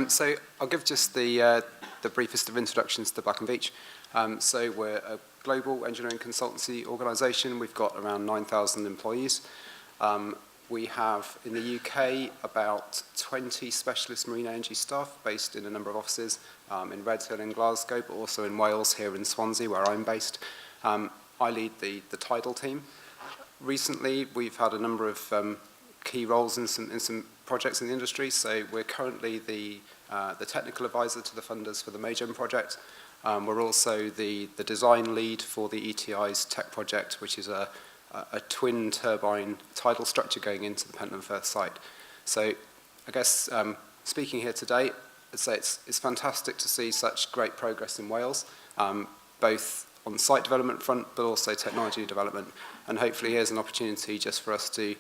So I'll give just the briefest of introductions to Black & Veatch. So we're a global engineering consultancy organisation. We've got around 9,000 employees. We have in the UK about 20 specialist marine energy staff based in a number of offices in Redhill in Glasgow, but also in Wales, here in Swansea, where I'm based. I lead the tidal team. Recently, we've had a number of key roles in some projects in the industry. So we're currently the technical advisor to the funders for the MEP project. We're also the design lead for the ETI's tech project, which is a twin turbine tidal structure going into the Pentland Firth site. So I guess speaking here today, I'd say it's fantastic to see such great progress in Wales, both on the site development front, but also technology development. And hopefully here's an opportunity just for us to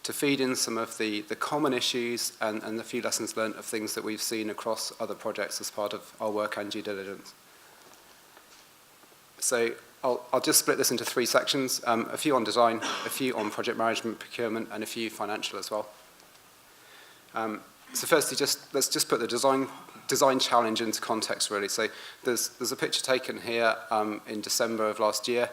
feed in some of the common issues and the few lessons learned of things that we've seen across other projects as part of our work and due diligence. So I'll just split this into three sections, a few on design, a few on project management, procurement, and a few financial as well. So firstly, let's just put the design challenge into context, really. So there's a picture taken here in December of last year,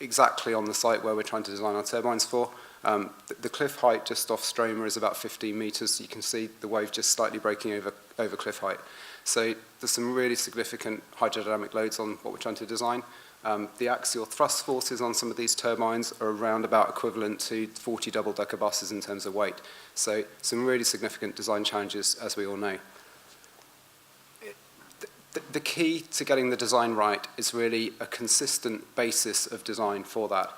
exactly on the site where we're trying to design our turbines for. The cliff height just off Stroma is about 15 meters. You can see the wave just slightly breaking over cliff height. So there's some really significant hydrodynamic loads on what we're trying to design. The axial thrust forces on some of these turbines are around about equivalent to 40 double-decker buses in terms of weight. So some really significant design challenges, as we all know. The key to getting the design right is really a consistent basis of design for that.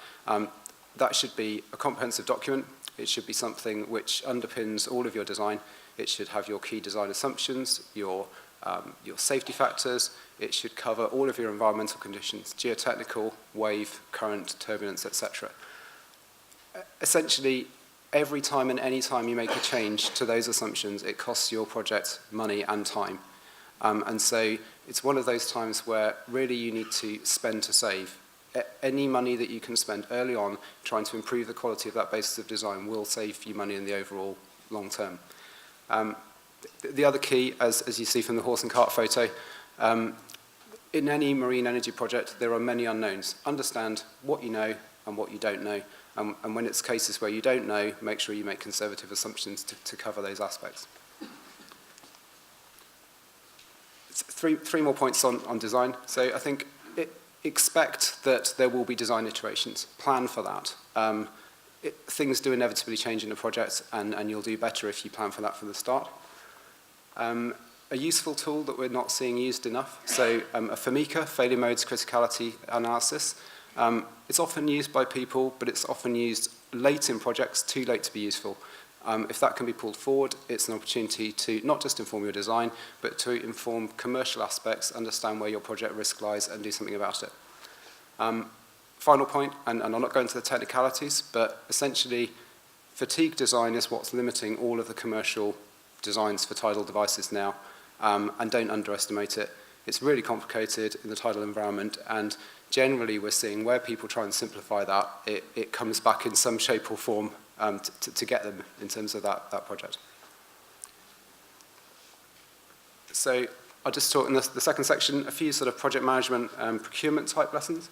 That should be a comprehensive document. It should be something which underpins all of your design. It should have your key design assumptions, your safety factors. It should cover all of your environmental conditions, geotechnical, wave, current, turbulence, etc. Essentially, every time and any time you make a change to those assumptions, it costs your project money and time. And so it's one of those times where really you need to spend to save. Any money that you can spend early on trying to improve the quality of that basis of design will save you money in the overall long term. The other key, as you see from the horse and cart photo, in any marine energy project, there are many unknowns. Understand what you know and what you don't know. And when it's cases where you don't know, make sure you make conservative assumptions to cover those aspects. Three more points on design. So I think expect that there will be design iterations. Plan for that. Things do inevitably change in a project, and you'll do better if you plan for that from the start. A useful tool that we're not seeing used enough, so a FMECA, failure modes criticality analysis. It's often used by people, but it's often used late in projects, too late to be useful. If that can be pulled forward, it's an opportunity to not just inform your design, but to inform commercial aspects, understand where your project risk lies, and do something about it. Final point, and I'll not go into the technicalities, but essentially fatigue design is what's limiting all of the commercial designs for tidal devices now, and don't underestimate it. It's really complicated in the tidal environment, and generally we're seeing where people try and simplify that, it comes back in some shape or form to get them in terms of that project. So I'll just talk in the second section, a few sort of project management and procurement type lessons.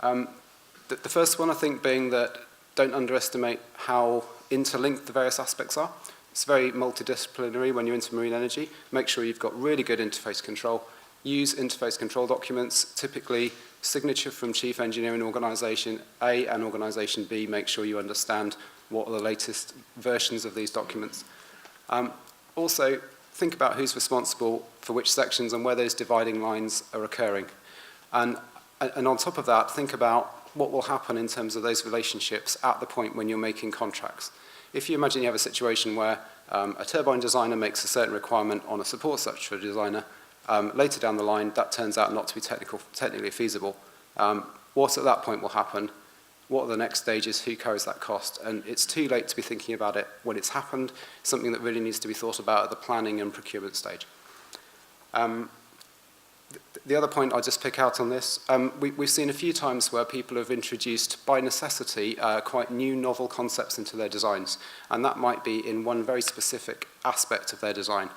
The first one, I think, being that don't underestimate how interlinked the various aspects are. It's very multidisciplinary when you're into marine energy. Make sure you've got really good interface control. Use interface control documents, typically signature from chief engineering organisation A and organisation B. Make sure you understand what are the latest versions of these documents. Also, think about who's responsible for which sections and where those dividing lines are occurring. And on top of that, think about what will happen in terms of those relationships at the point when you're making contracts. If you imagine you have a situation where a turbine designer makes a certain requirement on a support structure designer, later down the line, that turns out not to be technically feasible. What at that point will happen? What are the next stages? Who carries that cost? And it's too late to be thinking about it when it's happened. It's something that really needs to be thought about at the planning and procurement stage. The other point I'll just pick out on this, we've seen a few times where people have introduced, by necessity, quite new, novel concepts into their designs. And that might be in one very specific aspect of their design.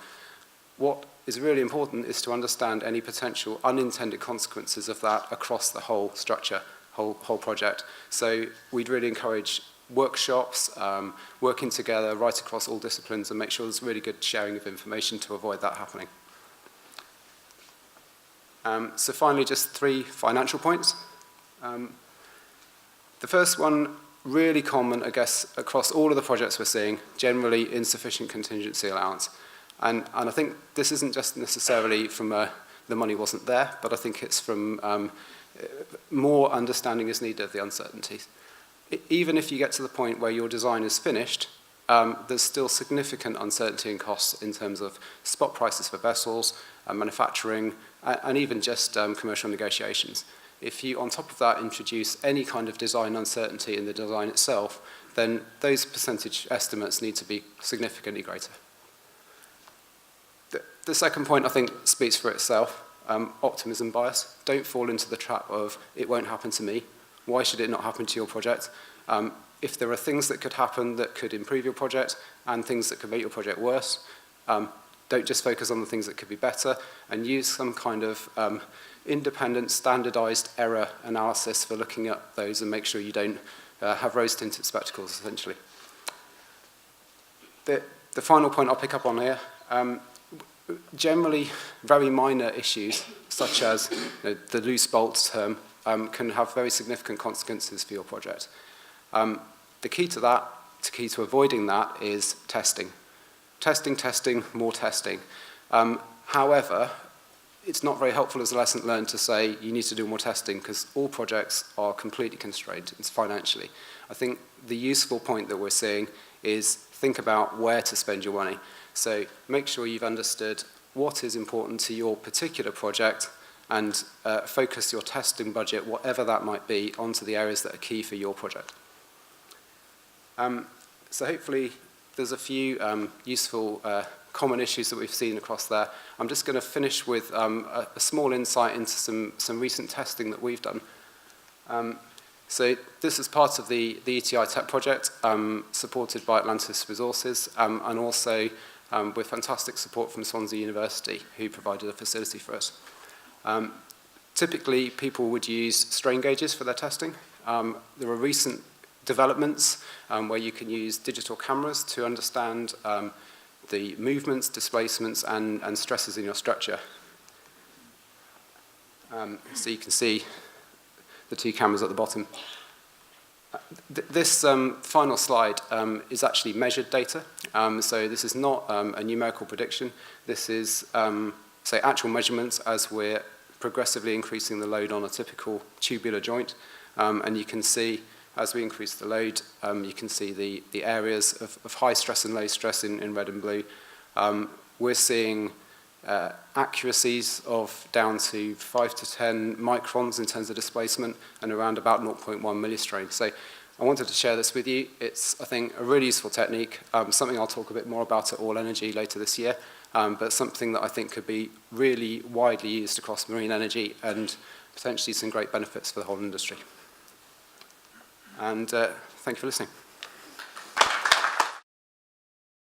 what is really important is to understand any potential unintended consequences of that across the whole structure, whole project. So we'd really encourage workshops, working together right across all disciplines, and make sure there's really good sharing of information to avoid that happening. So finally, just 3 financial points. The first one, really common, I guess, across all of the projects we're seeing, generally insufficient contingency allowance. And I think this isn't just necessarily from the money wasn't there, but I think it's from more understanding is needed of the uncertainties. Even if you get to the point where your design is finished, there's still significant uncertainty and costs in terms of spot prices for vessels, manufacturing, and even just commercial negotiations. If you, on top of that, introduce any kind of design uncertainty in the design itself, then those percentage estimates need to be significantly greater. The second point, I think, speaks for itself, optimism bias. Don't fall into the trap of, it won't happen to me. Why should it not happen to your project? If there are things that could happen that could improve your project and things that could make your project worse, don't just focus on the things that could be better, and use some kind of independent, standardized error analysis for looking at those, and make sure you don't have rose-tinted spectacles, essentially. The final point I'll pick up on here, generally very minor issues, such as the loose bolts term, can have very significant consequences for your project. The key to that, the key to avoiding that, is testing. Testing, more testing. However, it's not very helpful as a lesson learned to say you need to do more testing, because all projects are completely constrained financially. I think the useful point that we're seeing is think about where to spend your money. So make sure you've understood what is important to your particular project, and focus your testing budget, whatever that might be, onto the areas that are key for your project. So hopefully there's a few useful common issues that we've seen across there. I'm just going to finish with a small insight into some recent testing that we've done. So this is part of the ETI Tech project, supported by Atlantis Resources, and also with fantastic support from Swansea University, who provided a facility for us. Typically, people would use strain gauges for their testing. There are recent developments where you can use digital cameras to understand the movements, displacements, and stresses in your structure. So you can see the 2 cameras at the bottom. This final slide is actually measured data. So this is not a numerical prediction. This is, say, actual measurements as we're progressively increasing the load on a typical tubular joint. And you can see, as we increase the load, you can see the areas of high stress and low stress in red and blue. We're seeing accuracies of down to 5 to 10 microns in terms of displacement, and around about 0.1 millistrain. So I wanted to share this with you. It's, I think, a really useful technique, something I'll talk a bit more about at All Energy later this year, but something that I think could be really widely used across marine energy, and potentially some great benefits for the whole industry. And thank you for listening.